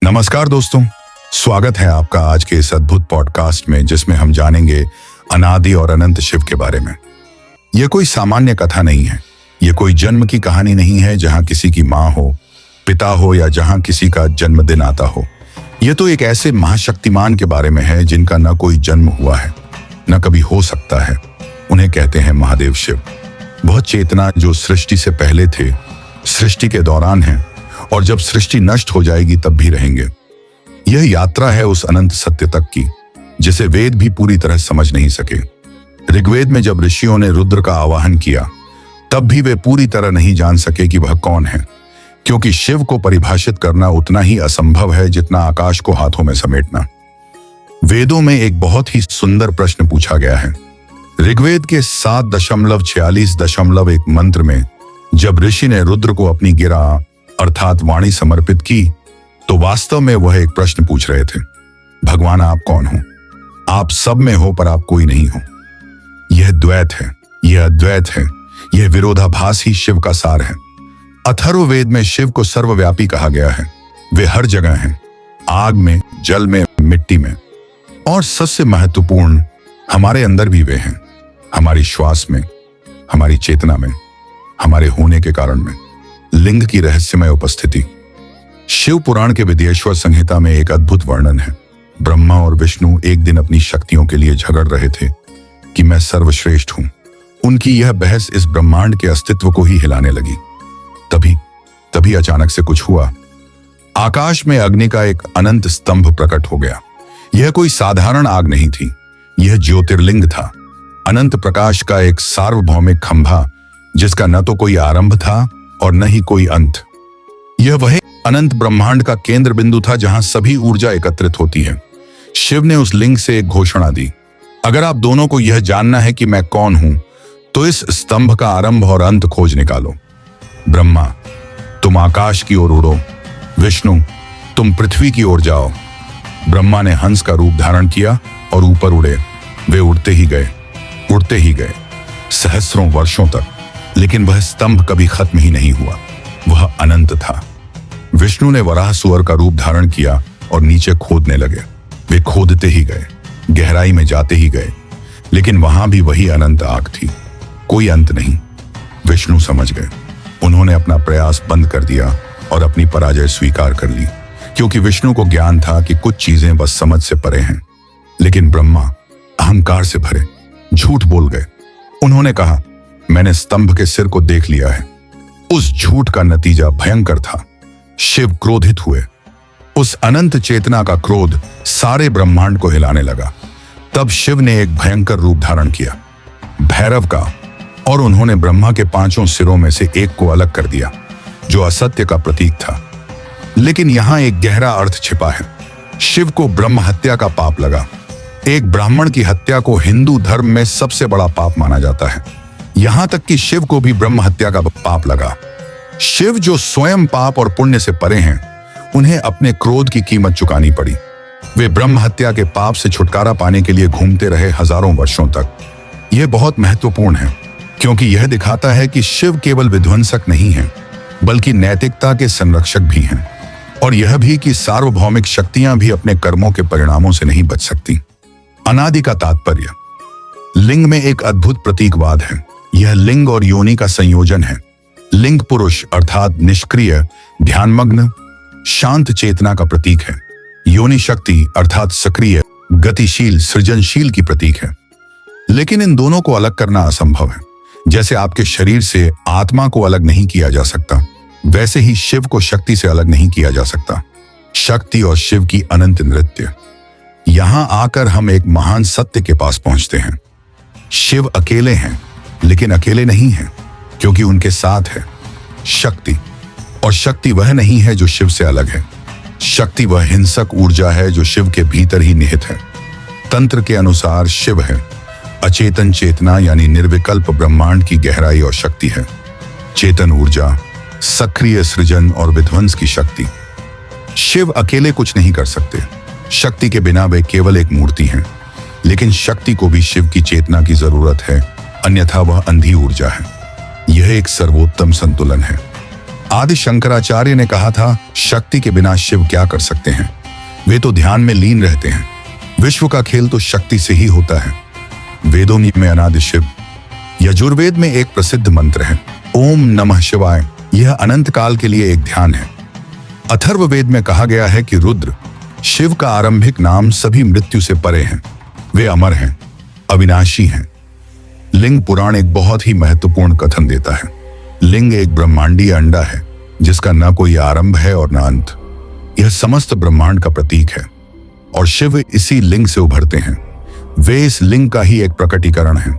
नमस्कार दोस्तों, स्वागत है आपका आज के इस अद्भुत पॉडकास्ट में जिसमें हम जानेंगे अनादि और अनंत शिव के बारे में। यह कोई सामान्य कथा नहीं है। यह कोई जन्म की कहानी नहीं है जहां किसी की माँ हो, पिता हो या जहां किसी का जन्मदिन आता हो। यह तो एक ऐसे महाशक्तिमान के बारे में है जिनका न कोई जन्म हुआ है, न कभी हो सकता है। उन्हें कहते हैं महादेव शिव। वह चेतना जो सृष्टि से पहले थे, सृष्टि के दौरान है और जब सृष्टि नष्ट हो जाएगी तब भी रहेंगे। यह यात्रा है उस अनंत सत्य तक की जिसे वेद भी पूरी तरह समझ नहीं सके। ऋग्वेद में जब ऋषियों ने रुद्र का आवाहन किया तब भी वे पूरी तरह नहीं जान सके कि वह कौन है, क्योंकि शिव को परिभाषित करना उतना ही असंभव है जितना आकाश को हाथों में समेटना। वेदों में एक बहुत ही सुंदर प्रश्न पूछा गया है। ऋग्वेद के 7.46.1 मंत्र में जब ऋषि ने रुद्र को अपनी गिरा अर्थात वाणी समर्पित की तो वास्तव में वह एक प्रश्न पूछ रहे थे। भगवान, आप कौन हो? आप सब में हो पर आप कोई नहीं हो। यह द्वैत है, यह अद्वैत है, यह विरोधाभास ही शिव का सार है। अथर्ववेद में शिव को सर्वव्यापी कहा गया है। वे हर जगह हैं, आग में, जल में, मिट्टी में, और सबसे महत्वपूर्ण हमारे अंदर भी वे हैं, हमारी श्वास में, हमारी चेतना में, हमारे होने के कारण में। लिंग की रहस्यमय उपस्थिति। शिव पुराण के विदेश्वर संहिता में एक अद्भुत वर्णन है। ब्रह्मा और विष्णु एक दिन अपनी शक्तियों के लिए झगड़ रहे थे कि मैं सर्वश्रेष्ठ हूं। उनकी यह बहस इस ब्रह्मांड के अस्तित्व को ही हिलाने लगी। तभी अचानक से कुछ हुआ। आकाश में अग्नि का एक अनंत स्तंभ प्रकट हो गया। यह कोई साधारण आग नहीं थी, यह ज्योतिर्लिंग था। अनंत प्रकाश का एक सार्वभौमिक खंभा जिसका न तो कोई आरंभ था और न ही कोई अंत। यह वह अनंत ब्रह्मांड का केंद्र बिंदु था जहां सभी ऊर्जा एकत्रित होती है। शिव ने उस लिंग से एक घोषणा दी, अगर आप दोनों को यह जानना है कि मैं कौन हूं तो इस स्तंभ का आरंभ और अंत खोज निकालो। ब्रह्मा, तुम आकाश की ओर उड़ो। विष्णु, तुम पृथ्वी की ओर जाओ। ब्रह्मा ने हंस का रूप धारण किया और ऊपर उड़े। वे उड़ते ही गए सहस्रों वर्षों तक, लेकिन वह स्तंभ कभी खत्म ही नहीं हुआ। वह अनंत था। विष्णु ने वराहसुअर का रूप धारण किया और नीचे खोदने लगे। वे खोदते ही गए, गहराई में जाते ही गए, लेकिन वहां भी वही अनंत आग थी, कोई अंत नहीं। विष्णु समझ गए। उन्होंने अपना प्रयास बंद कर दिया और अपनी पराजय स्वीकार कर ली, क्योंकि विष्णु को ज्ञान था कि कुछ चीजें बस समझ से परे हैं। लेकिन ब्रह्मा अहंकार से भरे झूठ बोल गए। उन्होंने कहा, मैंने स्तंभ के सिर को देख लिया है। उस झूठ का नतीजा भयंकर था। शिव क्रोधित हुए। उस अनंत चेतना का क्रोध सारे ब्रह्मांड को हिलाने लगा। तब शिव ने एक भयंकर रूप धारण किया, भैरव का, और उन्होंने ब्रह्मा के 5 सिरों में से एक को अलग कर दिया, जो असत्य का प्रतीक था। लेकिन यहां एक गहरा अर्थ छिपा है। शिव को ब्रह्म हत्या का पाप लगा। एक ब्राह्मण की हत्या को हिंदू धर्म में सबसे बड़ा पाप माना जाता है। यहां तक कि शिव को भी ब्रह्म हत्या का पाप लगा। शिव जो स्वयं पाप और पुण्य से परे हैं, उन्हें अपने क्रोध की कीमत चुकानी पड़ी। वे ब्रह्म हत्या के पाप से छुटकारा पाने के लिए घूमते रहे हजारों वर्षों तक। यह बहुत महत्वपूर्ण है, क्योंकि यह दिखाता है कि शिव केवल विध्वंसक नहीं है, बल्कि नैतिकता के संरक्षक भी हैं, और यह भी कि सार्वभौमिक शक्तियां भी अपने कर्मों के परिणामों से नहीं बच सकती। अनादि का तात्पर्य। लिंग में एक अद्भुत प्रतीकवाद है। यह लिंग और योनि का संयोजन है। लिंग पुरुष अर्थात निष्क्रिय, ध्यानमग्न, शांत चेतना का प्रतीक है। योनि शक्ति अर्थात सक्रिय, गतिशील, सृजनशील की प्रतीक है। लेकिन इन दोनों को अलग करना असंभव है। जैसे आपके शरीर से आत्मा को अलग नहीं किया जा सकता, वैसे ही शिव को शक्ति से अलग नहीं किया जा सकता। शक्ति और शिव की अनंत नृत्य। यहां आकर हम एक महान सत्य के पास पहुंचते हैं। शिव अकेले हैं, लेकिन अकेले नहीं हैं, क्योंकि उनके साथ है शक्ति। और शक्ति वह नहीं है जो शिव से अलग है। शक्ति वह हिंसक ऊर्जा है जो शिव के भीतर ही निहित है। तंत्र के अनुसार शिव है अचेतन चेतना, यानी निर्विकल्प ब्रह्मांड की गहराई और शक्ति है। चेतन ऊर्जा, सक्रिय सृजन और विध्वंस की शक्ति। शिव अकेले कुछ नहीं कर सकते। शक्ति के बिना वे केवल एक मूर्ति हैं, लेकिन शक्ति को भी शिव की चेतना की जरूरत है, अन्यथा वह अंधी ऊर्जा है। यह एक सर्वोत्तम संतुलन है। आदि शंकराचार्य ने कहा था, शक्ति के बिना शिव क्या कर सकते हैं, वे तो ध्यान में लीन रहते हैं। विश्व का खेल तो शक्ति से ही होता है। वेदों में अनादि शिव। यजुर्वेद में एक प्रसिद्ध मंत्र है, ओम नमः शिवाय। यह अनंत काल के लिए एक ध्यान है। अथर्ववेद में कहा गया है कि रुद्र, शिव का आरंभिक नाम, सभी मृत्यु से परे हैं। वे अमर हैं, अविनाशी हैं। लिंग पुराण एक बहुत ही महत्वपूर्ण कथन देता है। लिंग एक ब्रह्मांडीय अंडा है जिसका न कोई आरंभ है और न अंत। यह समस्त ब्रह्मांड का प्रतीक है और शिव इसी लिंग से उभरते हैं। वे इस लिंग का ही एक प्रकटीकरण है।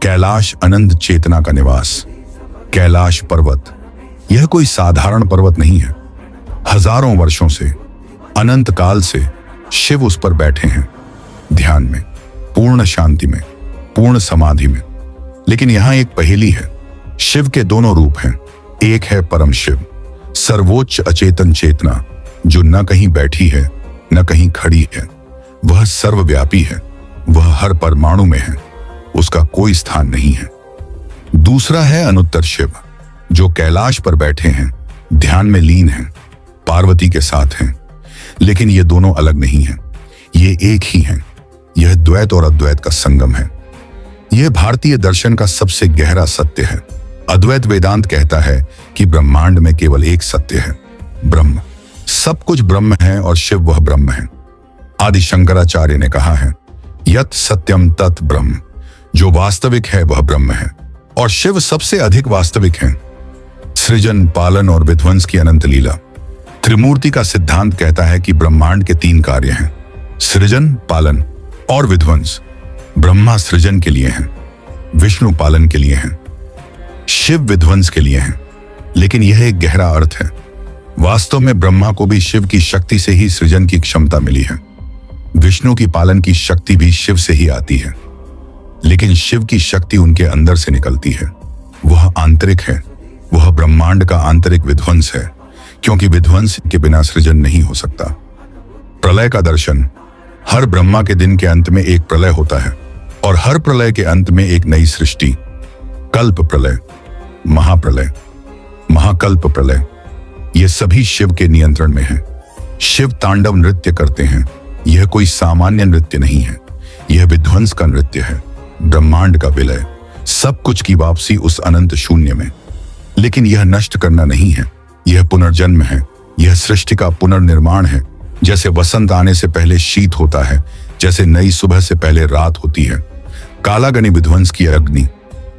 कैलाश अनंत चेतना का निवास। कैलाश पर्वत, यह कोई साधारण पर्वत नहीं है। हजारों वर्षों से, अनंत काल से शिव उस पर बैठे हैं, ध्यान में, पूर्ण शांति में, पूर्ण समाधि में। लेकिन यहां एक पहेली है। शिव के दोनों रूप हैं। एक है परम शिव, सर्वोच्च अचेतन चेतना, जो न कहीं बैठी है न कहीं खड़ी है। वह सर्वव्यापी है, वह हर परमाणु में है, उसका कोई स्थान नहीं है। दूसरा है अनुत्तर शिव, जो कैलाश पर बैठे हैं, ध्यान में लीन हैं, पार्वती के साथ हैं। लेकिन ये दोनों अलग नहीं हैं, ये एक ही हैं। यह द्वैत और अद्वैत का संगम है। यह भारतीय दर्शन का सबसे गहरा सत्य है। अद्वैत वेदांत कहता है कि ब्रह्मांड में केवल एक सत्य है, ब्रह्म। सब कुछ ब्रह्म है और शिव वह ब्रह्म है। आदि शंकराचार्य ने कहा है, यत् सत्यम तत् ब्रह्म। जो वास्तविक है वह ब्रह्म है और शिव सबसे अधिक वास्तविक है। सृजन, पालन और विध्वंस की अनंत लीला। त्रिमूर्ति का सिद्धांत कहता है कि ब्रह्मांड के 3 कार्य हैं, सृजन, पालन और विध्वंस। ब्रह्मा सृजन के लिए हैं, विष्णु पालन के लिए हैं, शिव विध्वंस के लिए हैं। लेकिन यह एक गहरा अर्थ है। वास्तव में ब्रह्मा को भी शिव की शक्ति से ही सृजन की क्षमता मिली है। विष्णु की पालन की शक्ति भी शिव से ही आती है। लेकिन शिव की शक्ति उनके अंदर से निकलती है। वह आंतरिक है, वह ब्रह्मांड का आंतरिक विध्वंस है, क्योंकि विध्वंस के बिना सृजन नहीं हो सकता। प्रलय का दर्शन। हर ब्रह्मा के दिन के अंत में एक प्रलय होता है और हर प्रलय के अंत में एक नई सृष्टि। कल्प प्रलय, महाप्रलय, महाकल्प प्रलय, ये सभी शिव के नियंत्रण में है। शिव तांडव नृत्य करते हैं। यह कोई सामान्य नृत्य नहीं है, यह विध्वंस का नृत्य है, ब्रह्मांड का विलय, सब कुछ की वापसी उस अनंत शून्य में। लेकिन यह नष्ट करना नहीं है, यह पुनर्जन्म है, यह सृष्टि का पुनर्निर्माण है। जैसे वसंत आने से पहले शीत होता है, जैसे नई सुबह से पहले रात होती है। कालाग्नि विध्वंस की अग्नि।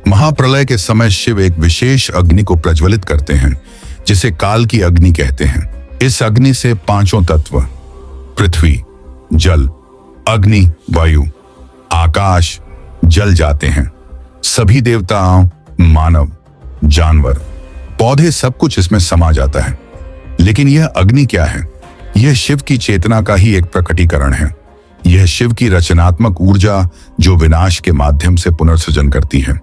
महाप्रलय के समय शिव एक विशेष अग्नि को प्रज्वलित करते हैं, जिसे काल की अग्नि कहते हैं। इस अग्नि से 5 तत्व, पृथ्वी, जल, अग्नि, वायु, आकाश जल जाते हैं। सभी देवताओं, मानव, जानवर, पौधे, सब कुछ इसमें समा जाता है। लेकिन यह अग्नि क्या है? यह शिव की चेतना का ही एक प्रकटीकरण है। यह शिव की रचनात्मक ऊर्जा जो विनाश के माध्यम से पुनर्सृजन करती है।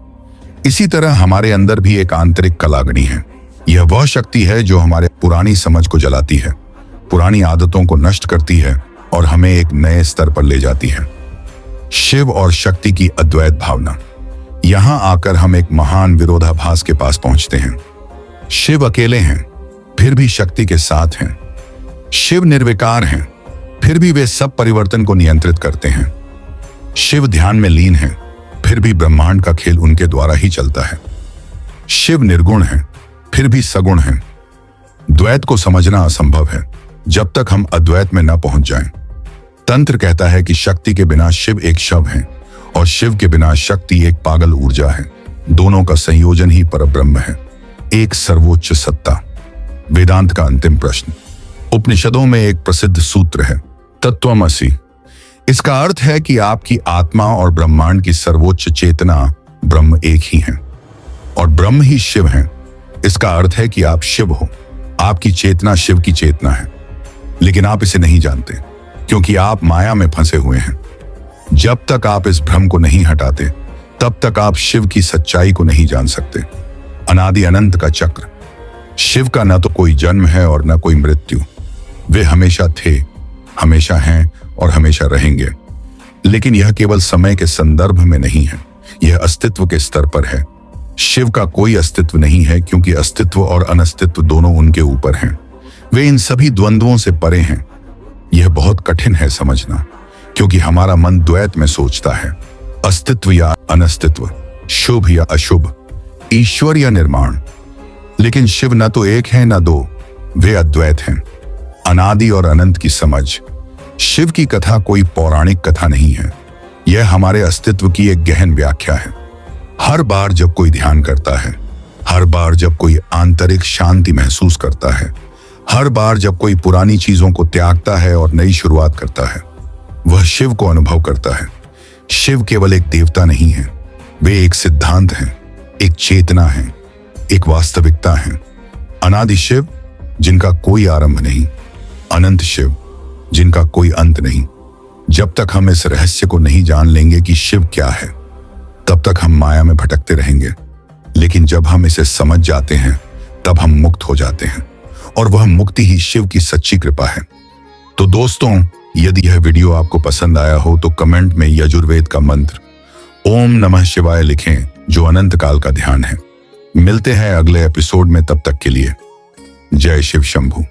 इसी तरह हमारे अंदर भी एक आंतरिक कलाग्नि है। यह वह शक्ति है जो हमारे पुरानी समझ को जलाती है, पुरानी आदतों को नष्ट करती है और हमें एक नए स्तर पर ले जाती है। शिव और शक्ति की अद्वैत भावना। यहां आकर हम एक महान विरोधाभास के पास पहुंचते हैं। शिव अकेले हैं, फिर भी शक्ति के साथ हैं। शिव निर्विकार हैं, फिर भी वे सब परिवर्तन को नियंत्रित करते हैं। शिव ध्यान में लीन हैं, फिर भी ब्रह्मांड का खेल उनके द्वारा ही चलता है। शिव निर्गुण हैं, फिर भी सगुण हैं। द्वैत को समझना असंभव है जब तक हम अद्वैत में न पहुंच जाएं। तंत्र कहता है कि शक्ति के बिना शिव एक शव है और शिव के बिना शक्ति एक पागल ऊर्जा है। दोनों का संयोजन ही परब्रह्म है, एक सर्वोच्च सत्ता। वेदांत का अंतिम प्रश्न। उपनिषदों में एक प्रसिद्ध सूत्र है, तत्त्वमसि। इसका अर्थ है कि आपकी आत्मा और ब्रह्मांड की सर्वोच्च चेतना ब्रह्म एक ही है और ब्रह्म ही शिव है। इसका अर्थ है कि आप शिव हो, आपकी चेतना शिव की चेतना है, लेकिन आप इसे नहीं जानते क्योंकि आप माया में फंसे हुए हैं। जब तक आप इस भ्रम को नहीं हटाते तब तक आप शिव की सच्चाई को नहीं जान सकते। अनादि अनंत का चक्र। शिव का न तो कोई जन्म है और न कोई मृत्यु। वे हमेशा थे, हमेशा हैं और हमेशा रहेंगे। लेकिन यह केवल समय के संदर्भ में नहीं है, यह अस्तित्व के स्तर पर है। शिव का कोई अस्तित्व नहीं है, क्योंकि अस्तित्व और अनस्तित्व दोनों उनके ऊपर हैं। वे इन सभी द्वंद्वों से परे हैं। यह बहुत कठिन है समझना, क्योंकि हमारा मन द्वैत में सोचता है, अस्तित्व या अनस्तित्व, शुभ या अशुभ, ईश्वर या निर्माण। लेकिन शिव न तो एक है न दो, वे अद्वैत हैं, अनादि और अनंत की समझ। शिव की कथा कोई पौराणिक कथा नहीं है, यह हमारे अस्तित्व की एक गहन व्याख्या है। हर बार जब कोई ध्यान करता है, हर बार जब कोई आंतरिक शांति महसूस करता है, हर बार जब कोई पुरानी चीजों को त्यागता है और नई शुरुआत करता है, वह शिव को अनुभव करता है। शिव केवल एक देवता नहीं है, वे एक सिद्धांत हैं, एक चेतना है, एक वास्तविकता है। अनादि शिव जिनका कोई आरंभ नहीं, अनंत शिव जिनका कोई अंत नहीं। जब तक हम इस रहस्य को नहीं जान लेंगे कि शिव क्या है, तब तक हम माया में भटकते रहेंगे। लेकिन जब हम इसे समझ जाते हैं, तब हम मुक्त हो जाते हैं, और वह मुक्ति ही शिव की सच्ची कृपा है। तो दोस्तों, यदि यह वीडियो आपको पसंद आया हो तो कमेंट में यजुर्वेद का मंत्र ओम नमः शिवाय लिखें, जो अनंत काल का ध्यान है। मिलते हैं अगले एपिसोड में, तब तक के लिए जय शिव शंभू।